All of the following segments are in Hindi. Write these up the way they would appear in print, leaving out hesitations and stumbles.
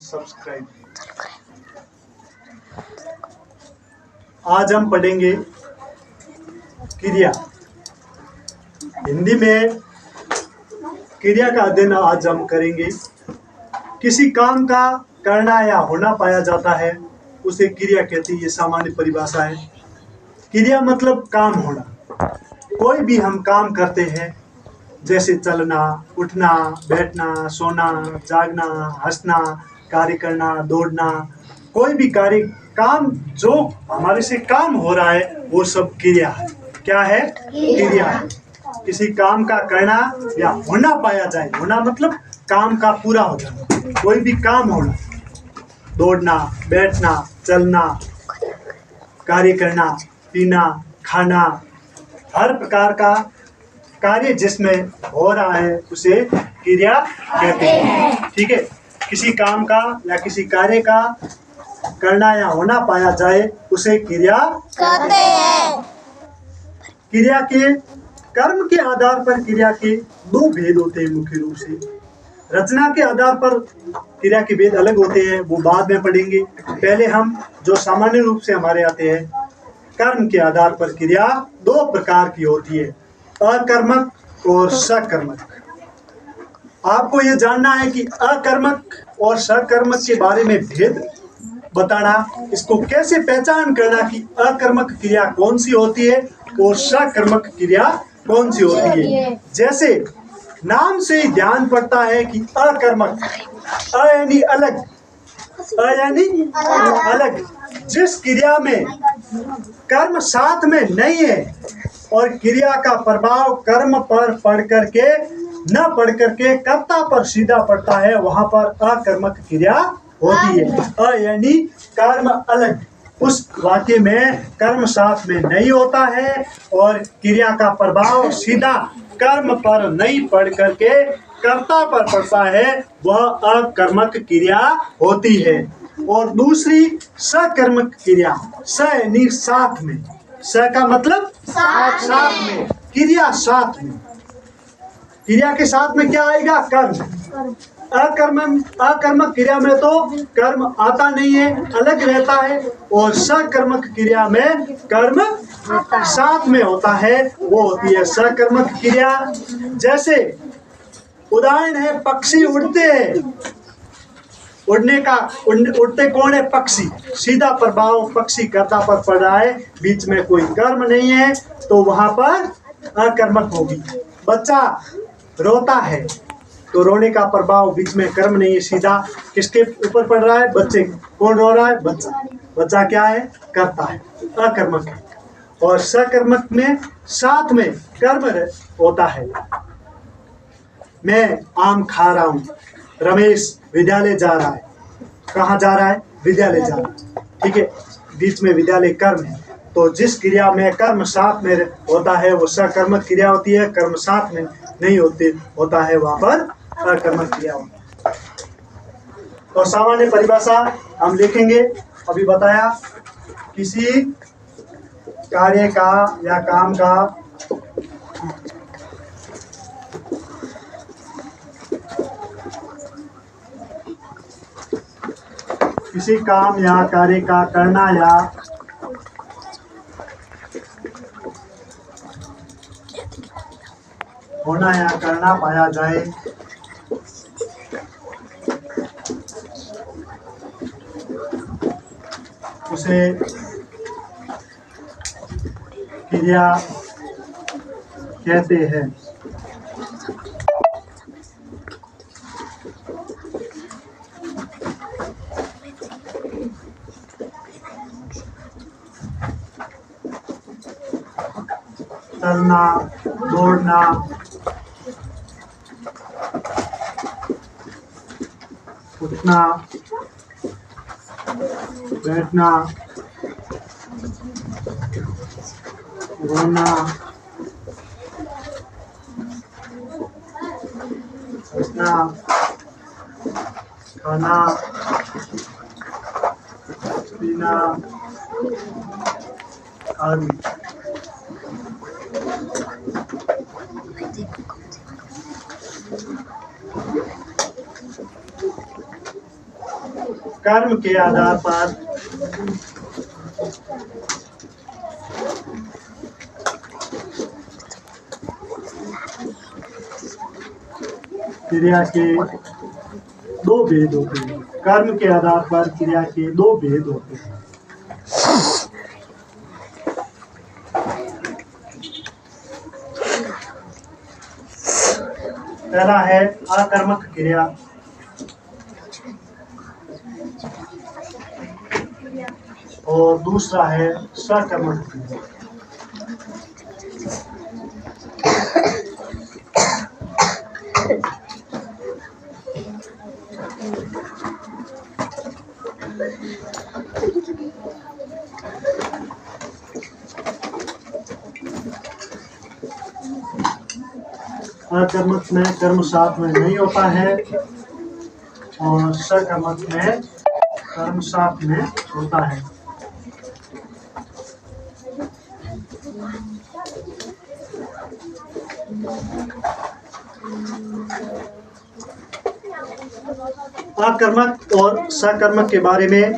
सब्सक्राइब। आज हम पढ़ेंगे क्रिया। हिंदी में क्रिया का अध्ययन आज हम करेंगे। किसी काम का करना या होना पाया जाता है उसे क्रिया कहते हैं। ये सामान्य परिभाषा है। क्रिया मतलब काम होना। कोई भी हम काम करते हैं जैसे चलना, उठना, बैठना, सोना, जागना, हंसना, कार्य करना, दौड़ना, कोई भी कार्य काम जो हमारे से काम हो रहा है वो सब क्रिया है। क्या है? क्रिया है। किसी काम का करना या होना पाया जाए, होना मतलब काम का पूरा हो जाना, कोई भी काम होना, दौड़ना, बैठना, चलना, कार्य करना, पीना, खाना, हर प्रकार का कार्य जिसमें हो रहा है उसे क्रिया कहते हैं। ठीक है। किसी काम का या किसी कार्य का करना या होना पाया जाए उसे क्रिया कहते हैं। क्रिया के कर्म के आधार पर क्रिया के दो भेद होते हैं मुख्य रूप से। रचना के आधार पर क्रिया के भेद अलग होते हैं, वो बाद में पढ़ेंगे। पहले हम जो सामान्य रूप से हमारे आते हैं, कर्म के आधार पर क्रिया दो प्रकार की होती है, अकर्मक और सकर्मक। आपको ये जानना है कि अकर्मक और सकर्मक के बारे में भेद बताना, इसको कैसे पहचान करना कि अकर्मक क्रिया कौन सी होती है और सकर्मक क्रिया कौन सी होती है। जैसे नाम से ही ध्यान पड़ता है कि अकर्मक, अ यानी अलग, अ यानी अलग। जिस क्रिया में कर्म साथ में नहीं है और क्रिया का प्रभाव कर्म पर पड़ करके न पढ़ करके कर्ता पर सीधा पड़ता है, वहां पर अकर्मक क्रिया होती है। अ यानी कर्म अलग, उस वाक्य में कर्म साथ में नहीं होता है और क्रिया का प्रभाव सीधा कर्म पर नहीं पड़ करके कर्ता पर पड़ता है, वह अकर्मक क्रिया होती है। और दूसरी सकर्मक क्रिया, स यानी साथ में, स का मतलब साथ में, क्रिया साथ में। क्रिया के साथ में क्या आएगा? कर्म। अकर्मक क्रिया में तो कर्म आता नहीं है, अलग रहता है, और सकर्मक क्रिया में कर्म साथ में होता है, वो होती है सकर्मक क्रिया। जैसे उदाहरण है, पक्षी उड़ते हैं। उड़ते कौन है? पक्षी। सीधा प्रभाव पक्षी कर्ता पर पड़ रहा है, बीच में कोई कर्म नहीं है, तो वहां पर अकर्मक होगी। बच्चा रोता है तो रोने का प्रभाव बीच में कर्म नहीं है, सीधा किसके ऊपर पड़ रहा है? बच्चे। कौन रो रहा है? बच्चा। बच्चा क्या है? कर्ता है, अकर्मक है। और सकर्मक में साथ में कर्म होता है। मैं आम खा रहा हूँ, रमेश विद्यालय जा रहा है। कहाँ जा रहा है? विद्यालय जा रहा है। ठीक है, बीच में विद्यालय कर्म है, तो जिस क्रिया में कर्म साथ में होता है वो सकर्मक क्रिया होती है, कर्म साथ में नहीं होता है वहां पर अकर्मक क्रिया होती है। तो सामान्य परिभाषा हम लिखेंगे। अभी बताया, किसी कार्य का या काम का किसी काम या कार्य का करना या होना या करना पाया जाए उसे क्रिया कहते हैं। चलना, दौड़ना, उठना, बैठना, रोना, हंसना, खाना, पीना आदि। कर्म के आधार पर क्रिया के दो भेद होते हैं। कर्म के आधार पर क्रिया के दो भेद होते हैं। पहला है आकर्मक क्रिया और दूसरा है सकर्मक क्रिया। आकर्मक में कर्म साथ में नहीं होता है और सकर्मक में कर्म साथ में होता है। आकर्मक और सकर्मक के बारे में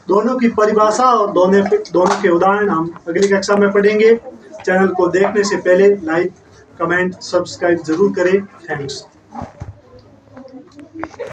दोनों की परिभाषा और दोनों के उदाहरण हम अगली कक्षा में पढ़ेंगे। चैनल को देखने से पहले लाइक, कमेंट, सब्सक्राइब जरूर करें। थैंक्स।